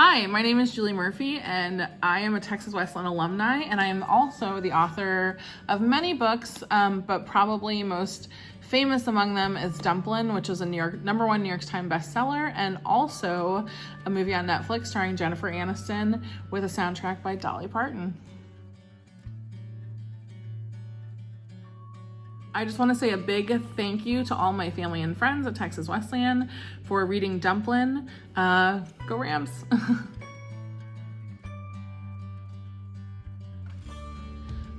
Hi, my name is Julie Murphy, and I am a Texas Wesleyan alumni, and I am also the author of many books, but probably most famous among them is Dumplin, which was a #1 New York Times bestseller, and also a movie on Netflix starring Jennifer Aniston with a soundtrack by Dolly Parton. I just want to say a big thank you to all my family and friends at Texas Wesleyan for reading Dumplin. Go Rams!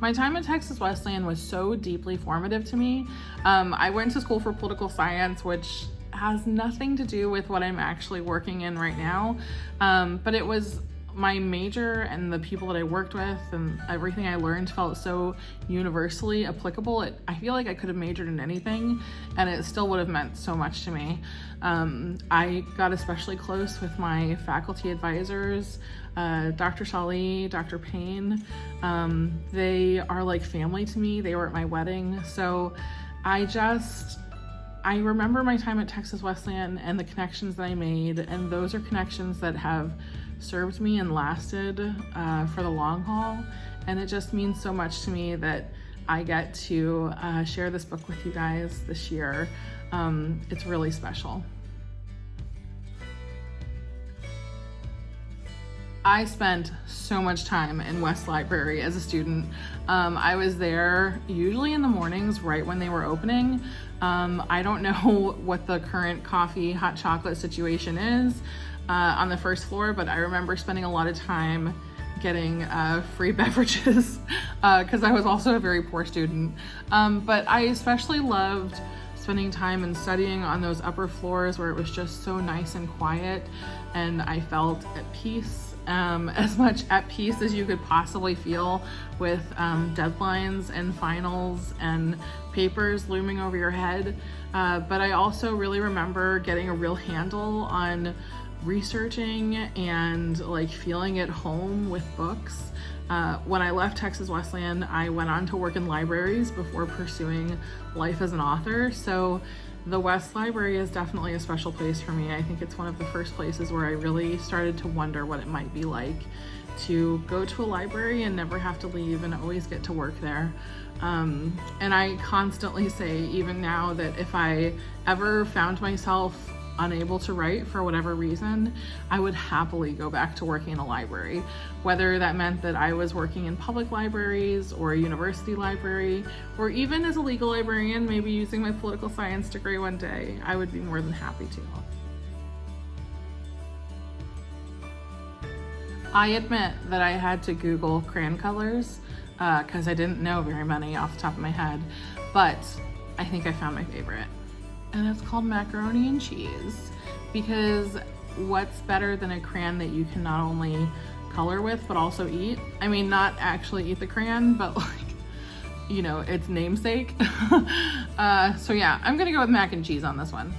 My time at Texas Wesleyan was so deeply formative to me. I went to school for political science, which has nothing to do with what I'm actually working in right now, but it was my major, and the people that I worked with and everything I learned felt so universally applicable. I feel like I could have majored in anything and it still would have meant so much to me. I got especially close with my faculty advisors, Dr. Shali, Dr. Payne. They are like family to me. They were at my wedding. So I remember my time at Texas Wesleyan and the connections that I made, and those are connections that have served me and lasted for the long haul. And it just means so much to me that I get to share this book with you guys this year. It's really special. I spent so much time in West Library as a student. I was there usually in the mornings right when they were opening. I don't know what the current coffee, hot chocolate situation is on the first floor, but I remember spending a lot of time getting free beverages because I was also a very poor student. But I especially loved spending time and studying on those upper floors where it was just so nice and quiet, and I felt at peace. As much at peace as you could possibly feel with deadlines and finals and papers looming over your head. But I also really remember getting a real handle on researching and like feeling at home with books. When I left Texas Wesleyan, I went on to work in libraries before pursuing life as an author. So the West Library is definitely a special place for me. I think it's one of the first places where I really started to wonder what it might be like to go to a library and never have to leave and always get to work there. And I constantly say, even now, that if I ever found myself unable to write for whatever reason, I would happily go back to working in a library. Whether that meant that I was working in public libraries or a university library, or even as a legal librarian, maybe using my political science degree one day, I would be more than happy to. I admit that I had to Google crayon colors because I didn't know very many off the top of my head, but I think I found my favorite. And it's called macaroni and cheese, because what's better than a crayon that you can not only color with but also eat? I mean, not actually eat the crayon, but like, you know, its namesake. So yeah, I'm gonna go with mac and cheese on this one.